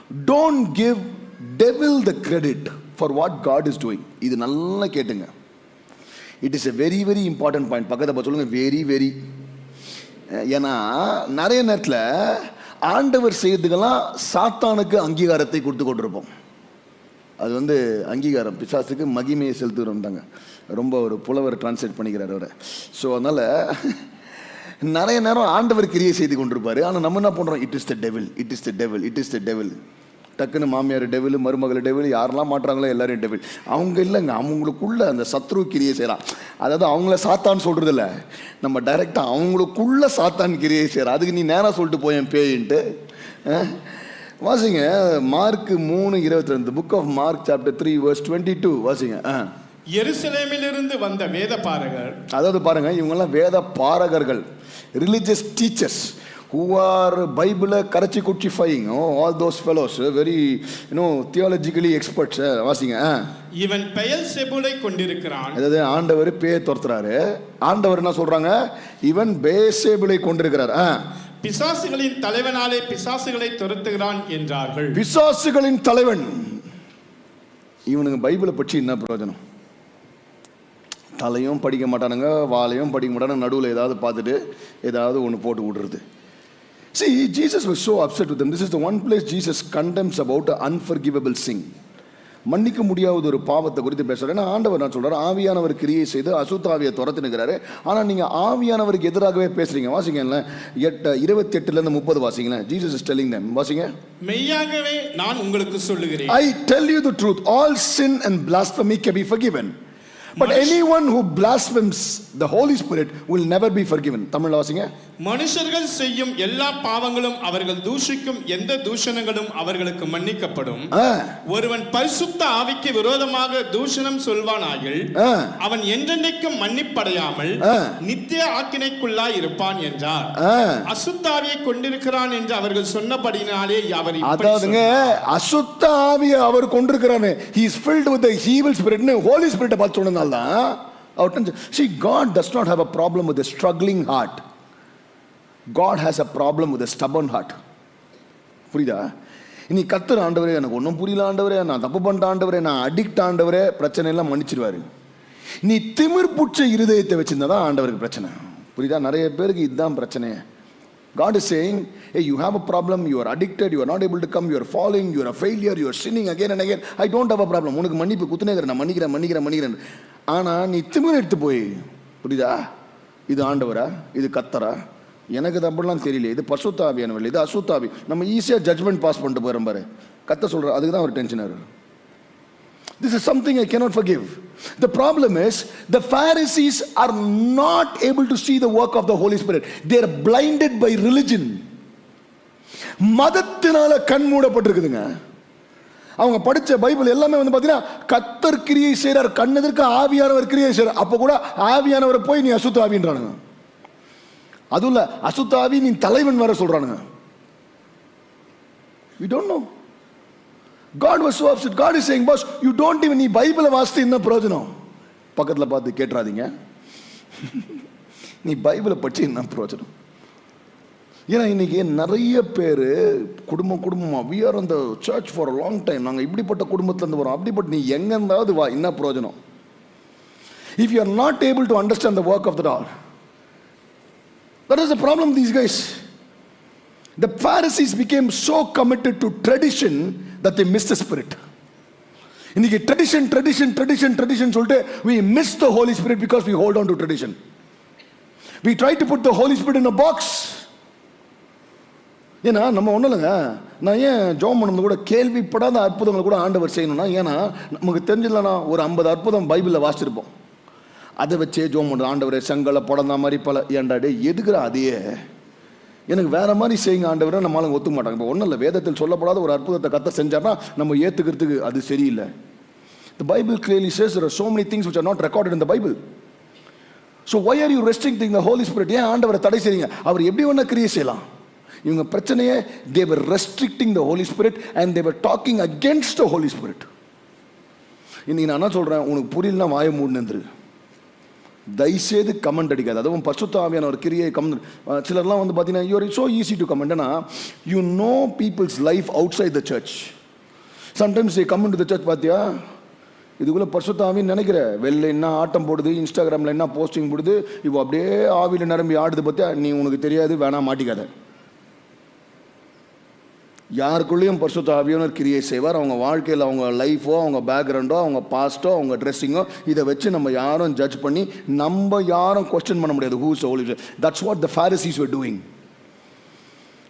Don't give devil the credit for what God is doing. இது நல்லா கேட்டுங்க. It is a very very important point. பக்கத்தை பார்த்து சொல்லுங்க, வெரி வெரி. ஏன்னா நிறைய நேரத்தில் ஆண்டவர் செய்யறதுக்கெல்லாம் சாத்தானுக்கு அங்கீகாரத்தை கொடுத்து கொண்டிருப்போம். அது அங்கீகாரம், பிசாசுக்கு மகிமையை செலுத்துகிறோம் தாங்க. ரொம்ப ஒரு புலவர் டிரான்ஸ்லேட் பண்ணிக்கிறார் அவரை. ஸோ அதனால் நிறைய நேரம் ஆண்டவர் கிரியை செய்து கொண்டிருப்பார். ஆனால் நம்ம என்ன பண்ணுறோம்? It is the devil, it is the devil, it is the devil. டக்குன்னு மாமியார் டெவில், மருமகள் டெவில், யாரெல்லாம் மாட்டுறாங்களோ எல்லாரையும் டெவில். அவங்க இல்லைங்க, அவங்களுக்குள்ள அந்த சத்ரு கிரியை செய்கிறான். அதாவது அவங்கள சாத்தான் சொல்கிறது இல்லை, நம்ம டைரெக்டாக அவங்களுக்குள்ள சாத்தான் கிரியை செய்கிறான். அதுக்கு நீ நேராக சொல்லிட்டு போயேன் பேயின்ட்டு. வாசிங்க Mark 3:22, book of Mark chapter 3 verse 22 வாசிங்க. எருசலேமிலிருந்து வந்த வேத பாரகர், அதாவது பாருங்க, இவங்கெல்லாம் வேத பாரகர்கள், religious teachers who are Bible கரைச்சி குச்சிஃபைங், all those fellows very theologically experts. வாசிங்க. இவன் பெயல்செபூலை கொண்டிருக்கிறான். அதாவது ஆண்டவர் பேயை துரத்துறாரு. ஆண்டவர் என்ன சொல்றாங்க? இவன் பெயல்செபூலை கொண்டிருக்கிறார், பிசாசுகளின் தலைவனாலே பிசாசுகளை துரத்துகிறான் என்றார்கள். பிசாசுகளின் தலைவன். இவனுங்க பைபிளை பற்றி என்ன பிரயோஜனம்? தலையும் படிக்க மாட்டானுங்க, வாழையும் படிக்க மாட்டானுங்க, நடுவில் ஏதாவது பார்த்துட்டு ஏதாவது ஒன்று போட்டு விடுறது. See, Jesus was so upset with them. This is the one place Jesus condemns about unforgivable sin. மன்னிக்க முடியாத ஒரு பாவத்தை குறித்து பேசுறாரு. ஏன்னா ஆண்டவர் நான் சொல்றாரு, ஆவியானவர் கிரியை செய்து அசுத்தாவியை துரத்துனுக்கிறாரு. ஆனால் நீங்கள் ஆவியானவருக்கு எதிராகவே பேசுறீங்க. வாசிங்க 28-30 வாசிங்களேன். Jesus is telling them, வாசிங்க. மெய்யாகவே நான் உங்களுக்கு சொல்லுகிறேன், I tell you the truth, all sin and blasphemy can be forgiven, but anyone who blasphemes the Holy Spirit will never be forgiven. தமிழ்ல வாசிங்க. மனுஷர்கள் செய்யும் எல்லா பாவங்களும் அவர்கள் தூஷிக்கும் எந்த தூஷணங்களும் அவர்களுக்கு மன்னிக்கப்படும். ஒருவன் பரிசுத்த ஆவிக்கு விரோதமாக தூஷணம் சொல்வானாகில் அவன் என்றென்றைக்கும் மன்னிப்படையாமல் நித்திய ஆக்கினைக்குள்ளாய் இருப்பான் என்றார். அசுத்த ஆவியை கொண்டிருக்கிறான் என்று அவர்கள் சொன்னபடினாலே அவர், அதாவதுங்க அசுத்த ஆவியை அவர் கொண்டிருக்கிறானே, he is filled with the evil spirit னு Holy Spirit பார்த்து சொன்னதால தான். See, God does not have a problem with a struggling heart. God has a problem with a stubborn heart. புரியுதா? இனி கத்துற ஆண்டவரே, எனக்கு ஒன்றும் புரியல ஆண்டவரே, நான் தப்பு பண்ணிட்ட ஆண்டவரே, நான் அடிக்ட் ஆண்டவரே, பிரச்சனை எல்லாம் மன்னிச்சிருவாரு. நீ திமிர் புடிச்ச இருதயத்தை வச்சிருந்தா தான் ஆண்டவருக்கு பிரச்சனை. புரியுதா? நிறைய பேருக்கு இதுதான் பிரச்சனை. God is saying, hey, you have a problem, you are addicted, you are not able to come, you are falling, you are a failure, you are sinning again and again. I don't have a problem. உனக்கு மன்னிப்பு குத்துனேங்கிற, நான் மன்னிக்கிறேன். ஆனால் நீ திமிர் எடுத்து போய், புரியுதா, இது ஆண்டவரா, இது கத்தரா, எனக்கு இது அப்படிலாம் தெரியல, இது பசுத்த ஆவியானவர், இது அசுத்த ஆவி, நம்ம ஈஸியாக ஜட்மெண்ட் பாஸ் பண்ணிட்டு போகிறோம் பாரு. கத்த சொல்கிற, அதுக்கு தான் ஒரு டென்ஷன் ஆகுது. This is something I cannot forgive. The problem is the Pharisees are not able to see the work of the Holy Spirit. They are blinded by religion. மதத்தினால கண் மூடப்பட்டிருக்குதுங்க. அவங்க படிச்ச பைபிள் எல்லாமே பார்த்தீங்கன்னா கத்தர் கிரியை செய்கிறார், கண்ணெதிர்க்க ஆவியானவர் கிரியை செய்கிறார். அப்போ கூட ஆவியானவரை போய் நீ அசுத்த ஆவின்றானுங்க. அதுவும் இல்லை, அசுத்த ஆவி நீ தலைவன் வர சொல்றானுங்க. We don't know. God was so upset. God is saying, boss, you don't even, நீ பைபிளை வாசித்து என்ன பிரயோஜனம்? பக்கத்தில் பார்த்து கேட்டுறாதீங்க, நீ பைபிளை பற்றி என்ன பிரயோஜனம்? ஏன்னா இன்னைக்கு நிறைய பேர் குடும்பமா we are in the church for a long time, நாங்கள் இப்படிப்பட்ட குடும்பத்திலேருந்து வரோம், அப்படிப்பட்ட நீ எங்க இருந்தாவது வா, என்ன பிரயோஜனம்? If you are not able to understand the work of the Lord, that is the problem with these guys. The Pharisees became so committed to tradition that they missed the spirit. இன்னைக்கு tradition சொல்லிட்டு we miss the Holy Spirit because we hold on to tradition. We try to put the Holy Spirit in a box. ஏன்னா நம்ம ஒன்றும் இல்லைங்க, நான் ஏன் ஜோம் பண்ணது கூட கேள்விப்படாத அற்புதங்களை கூட ஆண்டவர் செய்யணும்னா, ஏன்னா நமக்கு தெரிஞ்சிடலன்னா ஒரு 50 அற்புதம் பைபிளில் வாசிச்சிருப்போம், அதை வச்சே ஜோம் பண்ணுறது. ஆண்டவரே செங்கலை படம் தான் மாதிரி பல, ஏண்டாடே எதுக்குற அதையே எனக்கு வேற மாதிரி செய்யுங்க ஆண்டவரை, நம்மளால ஒத்துக்க மாட்டாங்க. இப்போ ஒன்றும் இல்லை, வேதத்தில் சொல்லப்படாத ஒரு அற்புதத்தை கத்த செஞ்சார்னா நம்ம ஏற்றுக்கிறதுக்கு அது சரியில்லை. The Bible clearly says there are so many things which are not recorded in the Bible. So why are you restricting the Holy Spirit? ஏன் ஆண்டவரை தடை செய்றீங்க? அவர் எப்படி வேணா கிரியை செய்யலாம். இவங்க பிரச்சனையே, they were restricting the Holy Spirit and they were talking against the Holy Spirit. இன்னைக்கு நான் என்ன சொல்றேன், உனக்கு புரியலன்னா வாயை மூடுன்னு. தயவுசெய்து கமெண்ட் அடிக்காது. அதுவும் பரிசுத்த ஆவியான ஒரு கிரியை கமெண்ட். சிலர்லாம் வந்து பார்த்தீங்கன்னா you are so easy to கமெண்ட்னா you know people's life outside the church. Sometimes comment to the church. பார்த்தியா இதுக்குள்ளே பரிசுத்த ஆவின்னு நினைக்கிற, வெளில என்ன ஆட்டம் போடுது, இன்ஸ்டாகிராமில் என்ன போஸ்டிங் போடுது, இப்போ அப்படியே ஆவியில் நிரம்பி ஆடுது. பார்த்தியா, நீ உனக்கு தெரியாது, வேணா மாட்டிக்காத. யாருக்குள்ளேயும் பரிசுத்த ஆவியானவர் கிரியை செய்வார். அவங்க வாழ்க்கையில் அவங்க லைஃபோ, அவங்க பேக்ரவுண்டோ, அவங்க பாஸ்ட்டோ, அவங்க ட்ரெஸ்ஸிங்கோ, இதை வச்சு நம்ம யாரும் ஜட்ஜ் பண்ணி நம்ம யாரும் கொஸ்டின் பண்ண முடியாது. Who is the Holy Spirit? That's what the Pharisees were doing.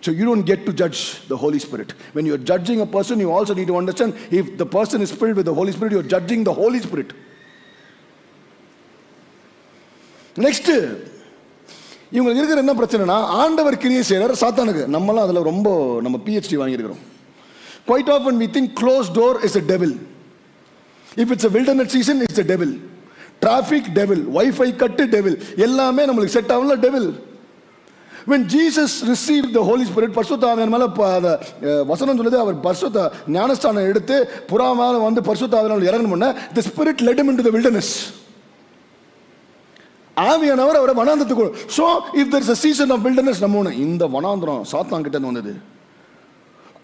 So you don't get to judge the Holy Spirit. When you're judging a person, you also need to understand if the person is filled with the Holy Spirit, you're judging the Holy Spirit. Next, இவங்களுக்கு இருக்கிற என்ன பிரச்சனைனா, ஆண்டவர் கிரியை செய்கிறார், சாத்தானுக்கு. நம்மளாம் அதில் ரொம்ப நம்ம PhD வாங்கியிருக்கிறோம். Quite often we think closed door is a devil. If it's a wilderness season, it's a devil. Traffic, devil. Wi-Fi cut, devil. எல்லாமே நம்மளுக்கு செட் ஆகல, devil. When Jesus received the Holy Spirit, பரிசுத்த ஆவியானவர் மேலே வசனம் சொல்லுது, அவர் பரிசுத்த ஞானஸ்தானம் எடுத்து புறா மேலே வந்து பரிசுத்த ஆவியானவர் இறங்கணும்னா the Spirit led him into the wilderness. ஆவியானவர் அவரை வனாந்தத்துக்கு. So if there is a season of wilderness, நம்ம இந்த வனாந்திரம் சாத்தான் கிட்ட இருந்து வந்தது.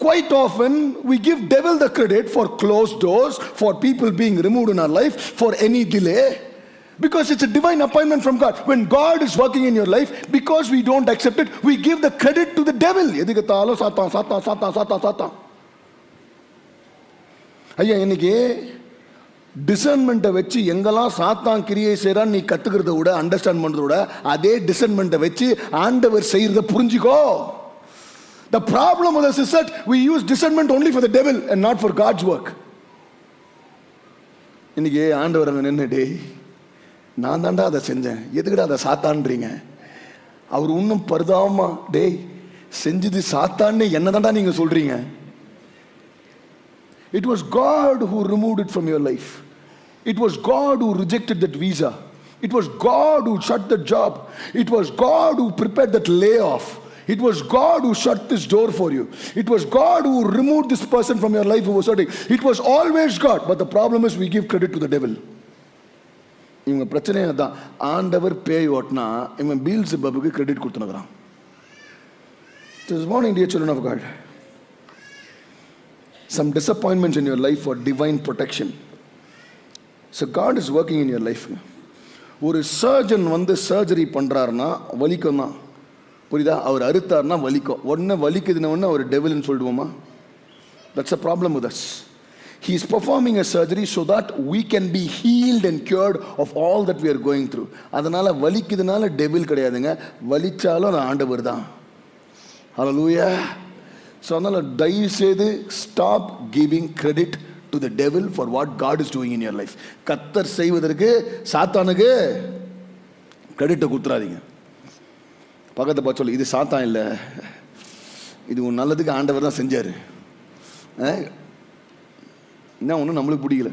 Quite often we give devil the credit for closed doors, for people being removed in our life, for any delay, because it's a divine appointment from God. When God is working in your life, because we don't accept it, we give the credit to the devil. எதுக்குத்தாலும் சாத்தான் சாத்தான் சாத்தான் சாத்தான் சாத்தான். ஐயா, இன்னைக்கு டிசர்ன்மெண்ட்டை வச்சு எங்கெல்லாம் சாத்தான் கிரியை செய்கிறான்னு நீ கற்றுக்கிறத விட, அண்டர்ஸ்டாண்ட் பண்ணுறத விட, அதே டிசர்ன்மெண்ட்டை வச்சு ஆண்டவர் செய்கிறத புரிஞ்சுக்கோ. The problem with us is that we use discernment only for the devil and not for God's work. இன்னைக்கு ஆண்டவர் அங்கே நின்றுடே, நான் தாண்டா அதை செஞ்சேன், எதுக்குடா அதை சாத்தான்றீங்க? அவர் இன்னும் பரிதாபமா, டேய் செஞ்சது சாத்தான்னு என்ன தாண்டா நீங்கள் சொல்கிறீங்க? It was God who removed it from your life. It was God who rejected that visa. It was God who shut the job. It was God who prepared that layoff. It was God who shut this door for you. It was God who removed this person from your life who was hurting. It was always God. But the problem is we give credit to the devil. இவங்க பிரச்சனையே தான். ஆண்டவர் பேய் ஓட்டினா இவன் பீல்செபூபுக்கு credit கொடுத்துனுக்குறான். This morning, dear children of God, some disappointments in your life for divine protection. So God is working in your life. ஒரு surgeon வந்து surgery பண்ணுறாருன்னா வலிக்கும் தான், புரியுதா? அவர் அறுத்தாருன்னா வலிக்கும். உடனே வலிக்குதுன்னு ஒன்று அவர் டெவில்னு சொல்லிடுவோமா? That's a problem with us. He is performing a surgery so that we can be healed and cured of all that we are going through. அதனால் வலிக்குதுனால டெவில் கிடையாதுங்க, வலிச்சாலும் ஆண்டவர் தான். Hallelujah. ஸோ அதனால் தயவு செய்து stop giving credit to the devil for what God is doing in your life. கர்த்தர் செய்வதற்கு சாத்தானுக்கு கிரெடிட்டை கொடுத்துறாதீங்க. பக்கத்தை பார்த்து சொல்லு, இது சாத்தான் இல்லை, இது உன் நல்லதுக்கு ஆண்டவர் தான் செஞ்சார். என்ன ஒன்றும் நம்மளுக்கு பிடிக்கல.